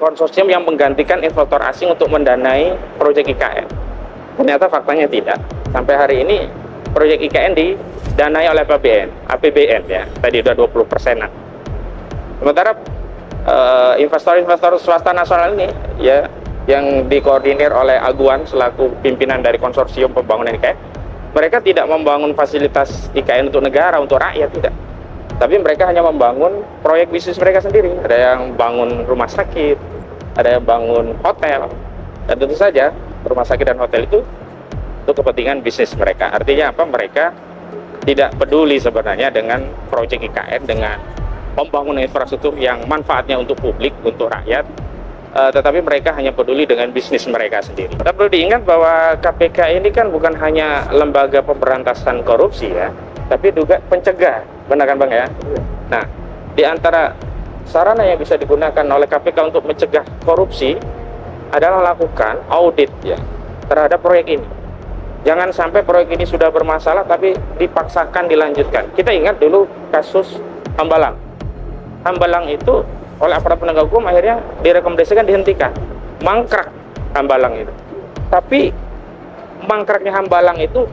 konsorsium yang menggantikan investor asing untuk mendanai proyek IKN. Ternyata faktanya tidak. Sampai hari ini proyek IKN didanai oleh APBN ya, tadi udah 20%-an. Sementara investor-investor swasta nasional ini ya, yang dikoordinir oleh Aguan selaku pimpinan dari konsorsium pembangunan IKN, mereka tidak membangun fasilitas IKN untuk negara, untuk rakyat, tidak. Tapi mereka hanya membangun proyek bisnis mereka sendiri. Ada yang bangun rumah sakit, ada yang bangun hotel, dan tentu saja rumah sakit dan hotel itu untuk kepentingan bisnis mereka. Artinya apa? Mereka tidak peduli sebenarnya dengan proyek IKN, dengan pembangunan infrastruktur yang manfaatnya untuk publik, untuk rakyat, tetapi mereka hanya peduli dengan bisnis mereka sendiri. Kita perlu diingat bahwa KPK ini kan bukan hanya lembaga pemberantasan korupsi ya, tapi juga pencegah, benar kan Bang ya? Nah, di antara sarana yang bisa digunakan oleh KPK untuk mencegah korupsi adalah lakukan audit ya terhadap proyek ini. Jangan sampai proyek ini sudah bermasalah tapi dipaksakan dilanjutkan. Kita ingat dulu kasus Hambalang. Hambalang itu oleh aparat penegak hukum akhirnya direkomendasikan dihentikan. Mangkrak Hambalang itu. Tapi mangkraknya Hambalang itu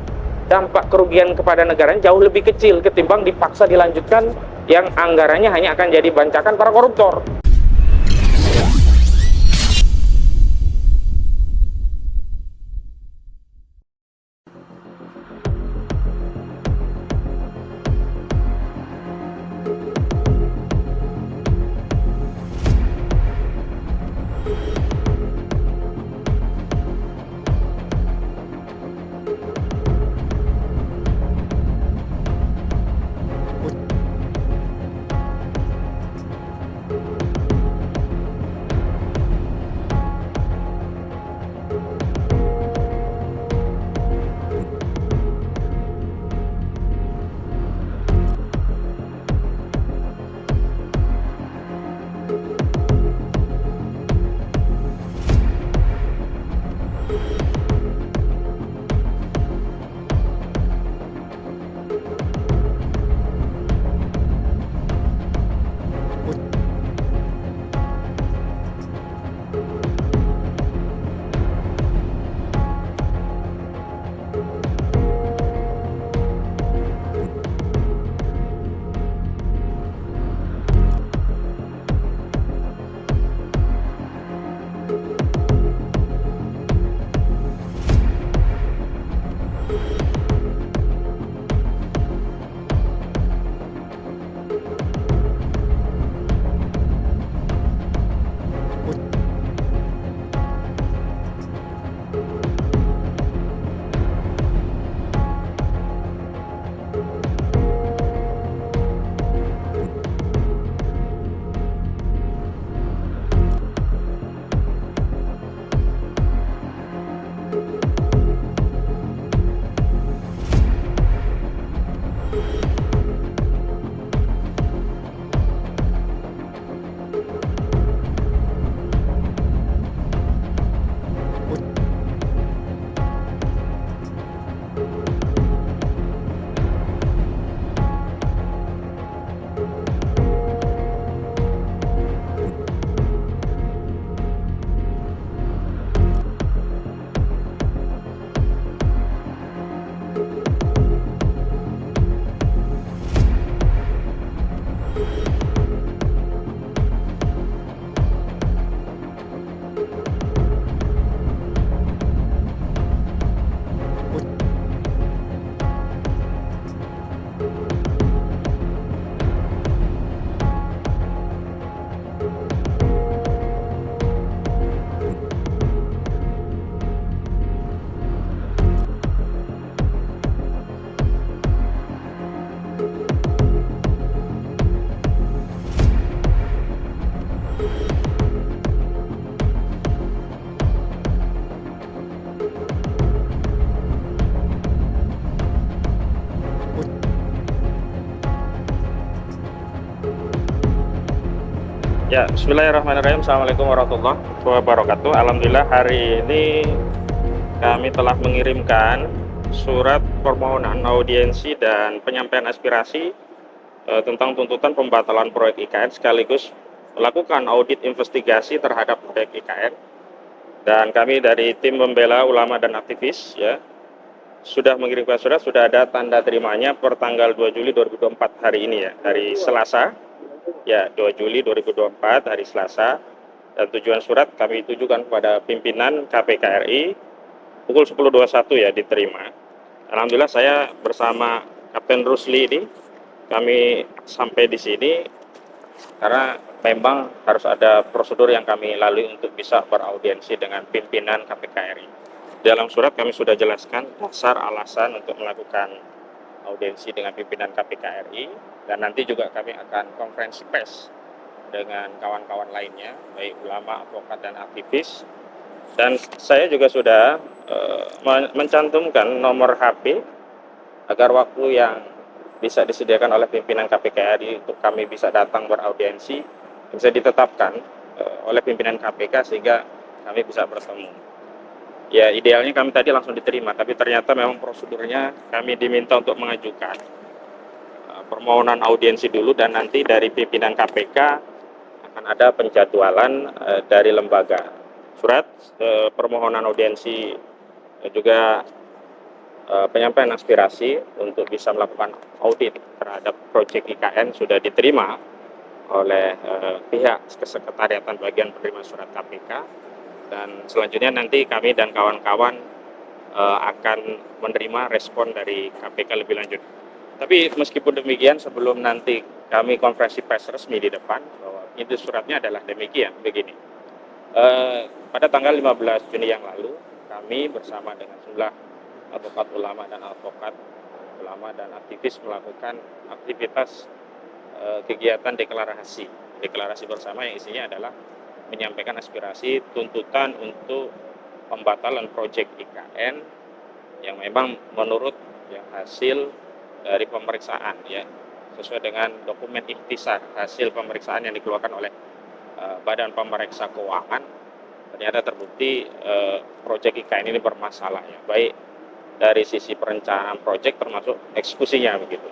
dampak kerugian kepada negaranya jauh lebih kecil ketimbang dipaksa dilanjutkan yang anggarannya hanya akan jadi bancakan para koruptor. Ya, bismillahirrahmanirrahim. Assalamualaikum warahmatullahi wabarakatuh. Alhamdulillah hari ini kami telah mengirimkan surat permohonan audiensi dan penyampaian aspirasi tentang tuntutan pembatalan proyek IKN sekaligus melakukan audit investigasi terhadap proyek IKN, dan kami dari tim pembela ulama dan aktivis ya sudah mengirimkan surat, sudah ada tanda terimanya per tanggal 2 Juli 2024 hari ini ya, hari Selasa ya, 2 Juli 2024 hari Selasa, dan tujuan surat kami tujukan kepada pimpinan KPK RI pukul 10.21 ya diterima. Alhamdulillah saya bersama Kapten Rusli ini kami sampai di sini karena memang harus ada prosedur yang kami lalui untuk bisa beraudiensi dengan pimpinan KPK RI. Dalam surat kami sudah jelaskan dasar alasan untuk melakukan audiensi dengan pimpinan KPK RI, dan nanti juga kami akan konferensi pers dengan kawan-kawan lainnya, baik ulama, advokat, dan aktivis. Dan saya juga sudah mencantumkan nomor HP agar waktu yang bisa disediakan oleh pimpinan KPK RI untuk kami bisa datang beraudiensi bisa ditetapkan oleh pimpinan KPK sehingga kami bisa bertemu. Ya idealnya kami tadi langsung diterima, tapi ternyata memang prosedurnya kami diminta untuk mengajukan permohonan audiensi dulu, dan nanti dari pimpinan KPK akan ada penjadwalan dari lembaga. Surat permohonan audiensi juga penyampaian aspirasi untuk bisa melakukan audit terhadap proyek IKN sudah diterima oleh pihak Kesekretariatan Bagian Penerima Surat KPK, dan selanjutnya nanti kami dan kawan-kawan akan menerima respon dari KPK lebih lanjut. Tapi meskipun demikian, sebelum nanti kami konferensi pers resmi di depan bahwa itu suratnya adalah demikian begini. Pada tanggal 15 Juni yang lalu kami bersama dengan sejumlah advokat ulama dan advokat ulama dan aktivis melakukan aktivitas kegiatan deklarasi bersama yang isinya adalah menyampaikan aspirasi tuntutan untuk pembatalan proyek IKN yang memang menurut yang hasil dari pemeriksaan ya, sesuai dengan dokumen ikhtisar hasil pemeriksaan yang dikeluarkan oleh Badan Pemeriksa Keuangan, ternyata terbukti proyek IKN ini bermasalah ya, baik dari sisi perencanaan proyek termasuk eksekusinya begitu.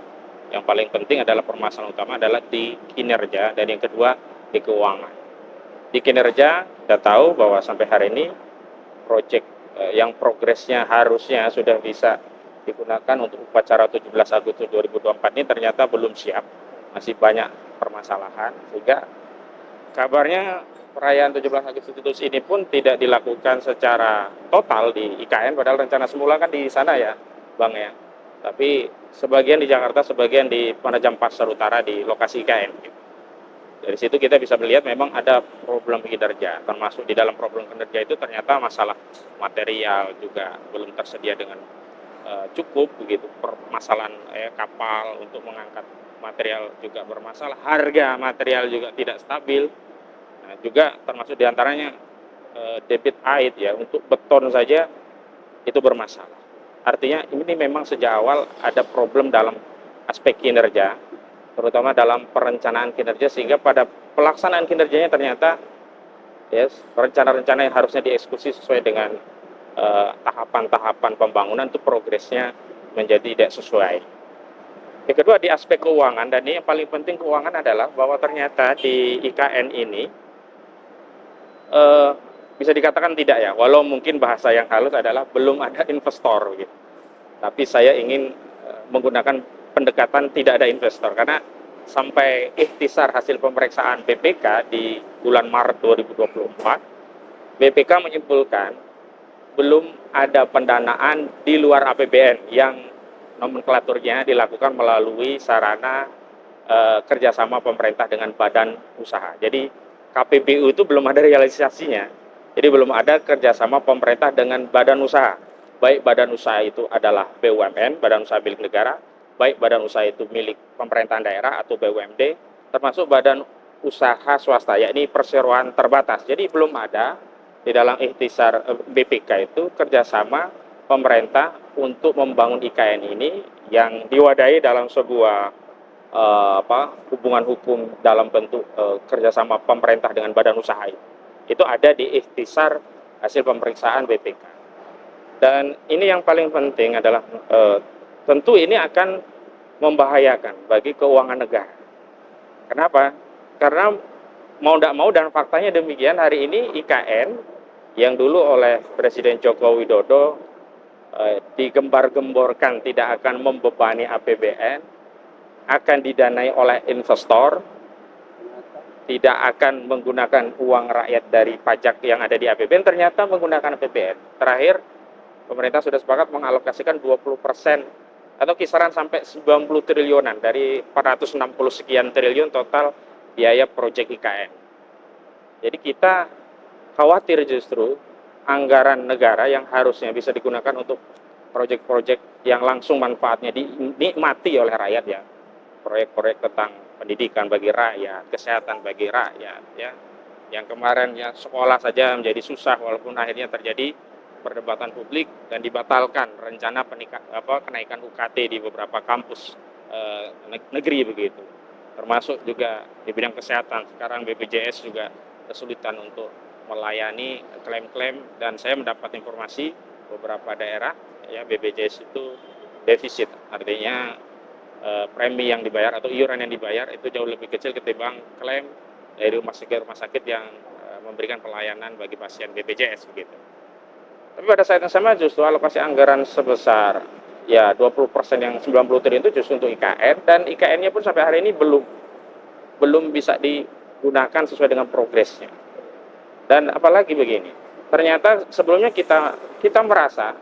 Yang paling penting adalah permasalahan utama adalah di kinerja, dan yang kedua di keuangan. Di kinerja kita tahu bahwa sampai hari ini proyek yang progresnya harusnya sudah bisa digunakan untuk upacara 17 Agustus 2024 ini ternyata belum siap, masih banyak permasalahan, sehingga kabarnya perayaan 17 Agustus ini pun tidak dilakukan secara total di IKN, padahal rencana semula kan di sana ya Bang ya, tapi sebagian di Jakarta, sebagian di Penajam Pasar Utara di lokasi IKN gitu. Dari situ kita bisa melihat memang ada problem kinerja, termasuk di dalam problem kinerja itu ternyata masalah material juga belum tersedia dengan cukup begitu, permasalahan kapal untuk mengangkat material juga bermasalah, harga material juga tidak stabil. Nah, juga termasuk diantaranya debit aid ya, untuk beton saja itu bermasalah. Artinya ini memang sejak awal ada problem dalam aspek kinerja, terutama dalam perencanaan kinerja, sehingga pada pelaksanaan kinerjanya ternyata rencana-rencana yang harusnya dieksekusi sesuai dengan tahapan-tahapan pembangunan itu progresnya menjadi tidak sesuai. Yang kedua di aspek keuangan, dan ini yang paling penting keuangan adalah bahwa ternyata di IKN ini bisa dikatakan tidak ya, walau mungkin bahasa yang halus adalah belum ada investor gitu. Tapi saya ingin menggunakan pendekatan tidak ada investor, karena sampai ikhtisar hasil pemeriksaan BPK di bulan Maret 2024, BPK menyimpulkan belum ada pendanaan di luar APBN yang nomenklaturnya dilakukan melalui sarana kerjasama pemerintah dengan badan usaha. Jadi KPBU itu belum ada realisasinya. Jadi belum ada kerjasama pemerintah dengan badan usaha. Baik badan usaha itu adalah BUMN, badan usaha milik negara, baik badan usaha itu milik pemerintahan daerah atau BUMD, termasuk badan usaha swasta, yakni perseroan terbatas. Jadi belum ada di dalam ikhtisar BPK itu kerjasama pemerintah untuk membangun IKN ini yang diwadahi dalam sebuah hubungan hukum dalam bentuk kerjasama pemerintah dengan badan usaha itu ada di ikhtisar hasil pemeriksaan BPK. Dan ini yang paling penting adalah tentu ini akan membahayakan bagi keuangan negara. Kenapa? Karena mau tidak mau dan faktanya demikian, hari ini IKN yang dulu oleh Presiden Joko Widodo digembar-gemborkan tidak akan membebani APBN, akan didanai oleh investor, tidak akan menggunakan uang rakyat dari pajak yang ada di APBN, ternyata menggunakan APBN. Terakhir, pemerintah sudah sepakat mengalokasikan 20% atau kisaran sampai 90 triliunan dari 460 sekian triliun total biaya proyek IKN. Jadi kita khawatir justru anggaran negara yang harusnya bisa digunakan untuk proyek-proyek yang langsung manfaatnya dinikmati oleh rakyat, ya, proyek-proyek tentang pendidikan bagi rakyat, kesehatan bagi rakyat, ya, yang kemarin ya sekolah saja menjadi susah walaupun akhirnya terjadi perdebatan publik dan dibatalkan rencana kenaikan UKT di beberapa kampus negeri begitu, termasuk juga di bidang kesehatan. Sekarang BPJS juga kesulitan untuk melayani klaim-klaim, dan saya mendapat informasi beberapa daerah ya BPJS itu defisit, artinya premi yang dibayar atau iuran yang dibayar itu jauh lebih kecil ketimbang klaim dari rumah sakit yang memberikan pelayanan bagi pasien BPJS begitu. Tapi pada saat yang sama justru alokasi anggaran sebesar ya 20% yang 90 triliun itu justru untuk IKN, dan IKN-nya pun sampai hari ini belum bisa digunakan sesuai dengan progresnya. Dan apalagi begini, ternyata sebelumnya kita merasa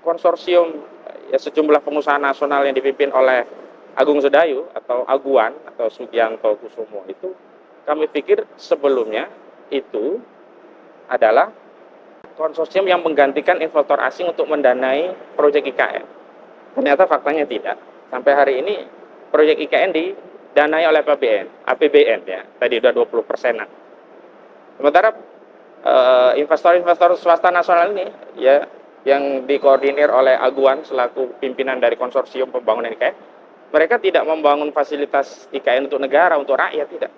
konsorsium ya sejumlah pengusaha nasional yang dipimpin oleh Agung Sedayu atau Aguan atau Sugianto Kusumo itu, kami pikir sebelumnya itu adalah konsorsium yang menggantikan investor asing untuk mendanai proyek IKN. Ternyata faktanya tidak. Sampai hari ini proyek IKN didanai oleh APBN ya, tadi udah 20%-an. Sementara investor-investor swasta nasional ini ya yang dikoordinir oleh Aguan selaku pimpinan dari konsorsium pembangunan IKN, mereka tidak membangun fasilitas IKN untuk negara, untuk rakyat, tidak.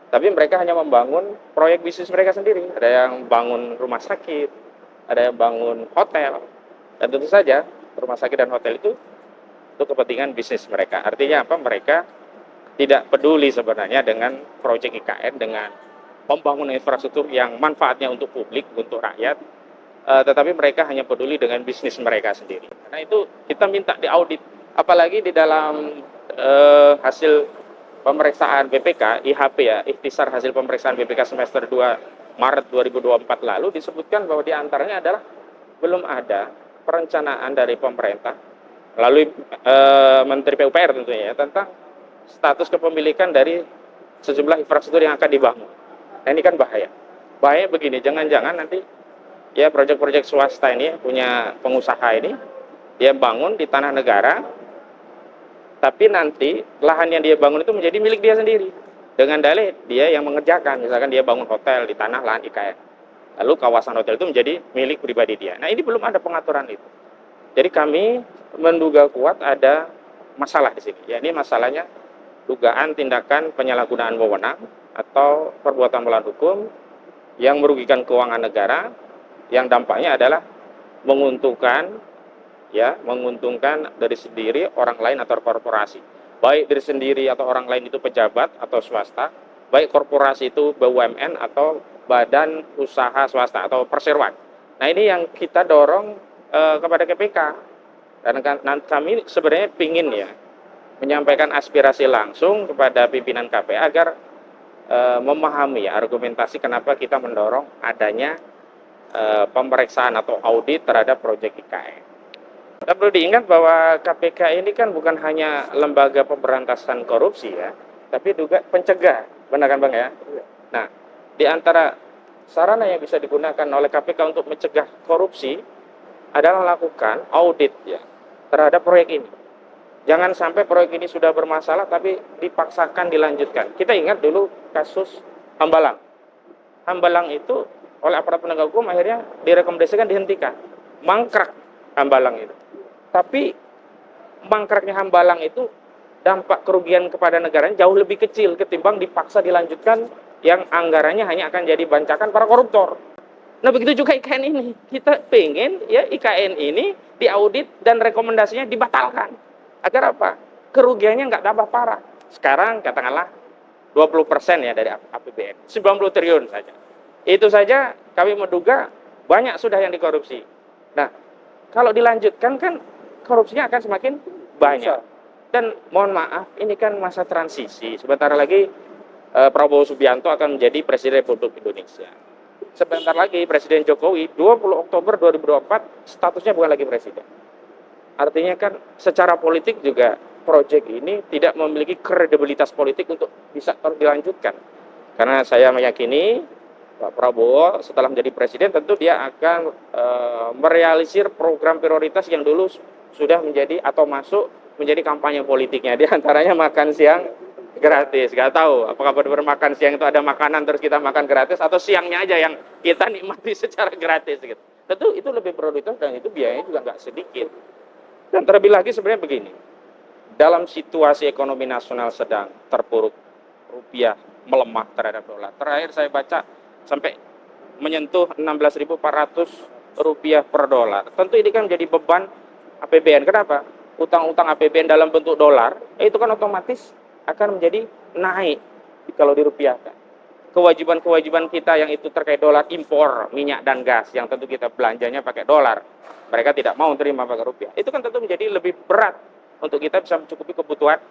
Tapi mereka hanya membangun proyek bisnis mereka sendiri. Ada yang bangun rumah sakit, ada yang bangun hotel, dan tentu saja rumah sakit dan hotel itu untuk kepentingan bisnis mereka. Artinya apa? Mereka tidak peduli sebenarnya dengan proyek IKN, dengan pembangunan infrastruktur yang manfaatnya untuk publik, untuk rakyat, tetapi mereka hanya peduli dengan bisnis mereka sendiri. Karena itu kita minta diaudit, apalagi di dalam hasil pemeriksaan BPK, IHP ya, ikhtisar hasil pemeriksaan BPK semester 2 Maret 2024 lalu disebutkan bahwa diantaranya adalah belum ada perencanaan dari pemerintah melalui Menteri PUPR tentunya ya, tentang status kepemilikan dari sejumlah infrastruktur yang akan dibangun. Nah ini kan bahaya. Bahaya begini, jangan-jangan nanti ya proyek-proyek swasta ini punya pengusaha ini, dia bangun di tanah negara, tapi nanti lahan yang dia bangun itu menjadi milik dia sendiri. Dengan dalih dia yang mengerjakan, misalkan dia bangun hotel di tanah lahan IKN. Lalu kawasan hotel itu menjadi milik pribadi dia. Nah ini belum ada pengaturan itu. Jadi kami menduga kuat ada masalah di sini. Ya ini masalahnya dugaan tindakan penyalahgunaan wewenang atau perbuatan melawan hukum yang merugikan keuangan negara, yang dampaknya adalah menguntungkan dari sendiri, orang lain atau korporasi. Baik dari sendiri atau orang lain itu pejabat atau swasta, baik korporasi itu BUMN atau badan usaha swasta atau perseroan. Nah ini yang kita dorong kepada KPK. Dan kami sebenarnya ingin ya menyampaikan aspirasi langsung kepada pimpinan KPK agar memahami ya argumentasi kenapa kita mendorong adanya pemeriksaan atau audit terhadap proyek IKN. Kita perlu diingat bahwa KPK ini kan bukan hanya lembaga pemberantasan korupsi ya, tapi juga pencegah, benar kan Bang ya? Nah, di antara sarana yang bisa digunakan oleh KPK untuk mencegah korupsi adalah melakukan audit ya terhadap proyek ini. Jangan sampai proyek ini sudah bermasalah tapi dipaksakan dilanjutkan. Kita ingat dulu kasus Hambalang. Hambalang itu oleh aparat penegak hukum akhirnya direkomendasikan dihentikan. Mangkrak Hambalang itu. Tapi mangkraknya Hambalang itu dampak kerugian kepada negaranya jauh lebih kecil ketimbang dipaksa dilanjutkan yang anggarannya hanya akan jadi bancakan para koruptor. Nah begitu juga IKN ini. Kita pengen ya IKN ini diaudit dan rekomendasinya dibatalkan. Agar apa? Kerugiannya nggak tambah parah. Sekarang katakanlah 20% ya dari APBN, 90 triliun saja. Itu saja kami menduga banyak sudah yang dikorupsi. Nah, kalau dilanjutkan kan korupsinya akan semakin banyak. Dan mohon maaf, ini kan masa transisi. Sebentar lagi Prabowo Subianto akan menjadi Presiden Republik Indonesia. Sebentar lagi Presiden Jokowi 20 Oktober 2024 statusnya bukan lagi presiden. Artinya kan secara politik juga proyek ini tidak memiliki kredibilitas politik untuk bisa terus dilanjutkan. Karena saya meyakini Pak Prabowo setelah menjadi presiden tentu dia akan merealisir program prioritas yang dulu sudah menjadi atau masuk menjadi kampanye politiknya. Di antaranya makan siang gratis. Gak tahu apakah benar makan siang itu ada makanan terus kita makan gratis atau siangnya aja yang kita nikmati secara gratis gitu. Tentu itu lebih prioritas dan itu biayanya juga nggak sedikit. Dan terlebih lagi sebenarnya begini, dalam situasi ekonomi nasional sedang terpuruk, rupiah melemah terhadap dolar. Terakhir saya baca sampai menyentuh 16.400 rupiah per dolar. Tentu ini kan menjadi beban APBN. Kenapa? Utang-utang APBN dalam bentuk dolar itu kan otomatis akan menjadi naik kalau dirupiahkan. Kewajiban-kewajiban kita yang itu terkait dolar impor minyak dan gas yang tentu kita belanjanya pakai dolar, mereka tidak mau terima pakai rupiah. Itu kan tentu menjadi lebih berat untuk kita bisa mencukupi kebutuhan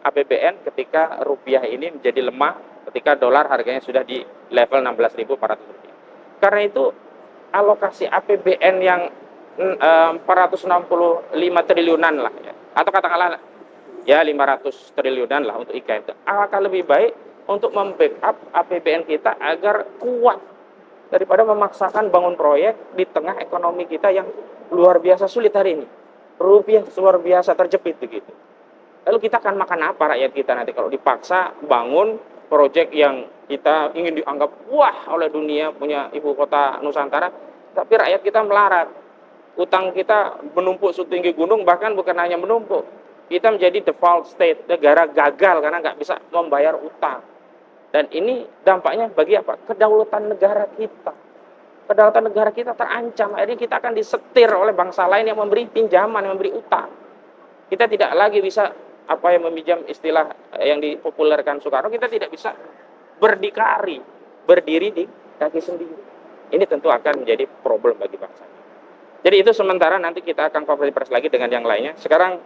APBN ketika rupiah ini menjadi lemah, ketika dolar harganya sudah di level 16.400 rupiah. Karena itu alokasi APBN yang 465 triliunan lah ya, atau katakanlah ya 500 triliunan lah untuk IKN itu akan lebih baik untuk membackup APBN kita agar kuat daripada memaksakan bangun proyek di tengah ekonomi kita yang luar biasa sulit hari ini. Rupiah luar biasa terjepit begitu. Lalu kita akan makan apa rakyat kita nanti kalau dipaksa bangun proyek yang kita ingin dianggap wah oleh dunia punya ibu kota Nusantara, tapi rakyat kita melarat. Utang kita menumpuk setinggi gunung, bahkan bukan hanya menumpuk. Kita menjadi default state, negara gagal karena nggak bisa membayar utang. Dan ini dampaknya bagi apa? Kedaulatan negara kita. Kedaulatan negara kita terancam. Akhirnya kita akan disetir oleh bangsa lain yang memberi pinjaman, yang memberi utang. Kita tidak lagi bisa apa yang meminjam istilah yang dipopulerkan Soekarno, kita tidak bisa berdikari, berdiri di kaki sendiri. Ini tentu akan menjadi problem bagi bangsa. Jadi itu sementara, nanti kita akan konferensi pers lagi dengan yang lainnya. Sekarang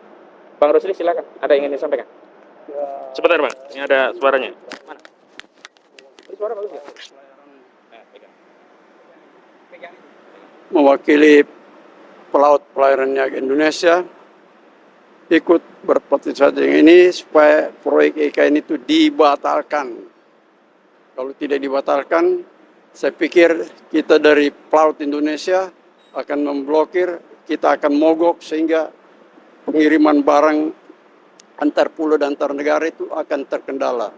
Bang Rusli silakan, ada yang ingin disampaikan? Sebentar Bang, ini ada suaranya. Mana? Ini suara bagus ya? Mewakili pelaut pelayaran niaga Indonesia ikut berpartisipasi ini supaya proyek IKN itu dibatalkan. Kalau tidak dibatalkan, saya pikir kita dari pelaut Indonesia akan memblokir, kita akan mogok sehingga pengiriman barang antar pulau dan antar negara itu akan terkendala.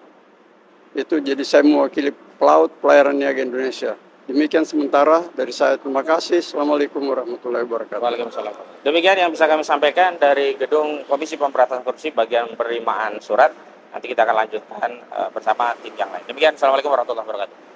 Itu jadi saya mewakili pelaut pelayaran niaga Indonesia. Demikian sementara dari saya, terima kasih. Assalamualaikum warahmatullahi wabarakatuh. Waalaikumsalam. Demikian yang bisa kami sampaikan dari gedung Komisi Pemberantasan Korupsi bagian penerimaan surat. Nanti kita akan lanjutkan bersama tim yang lain. Demikian, Assalamualaikum warahmatullahi wabarakatuh.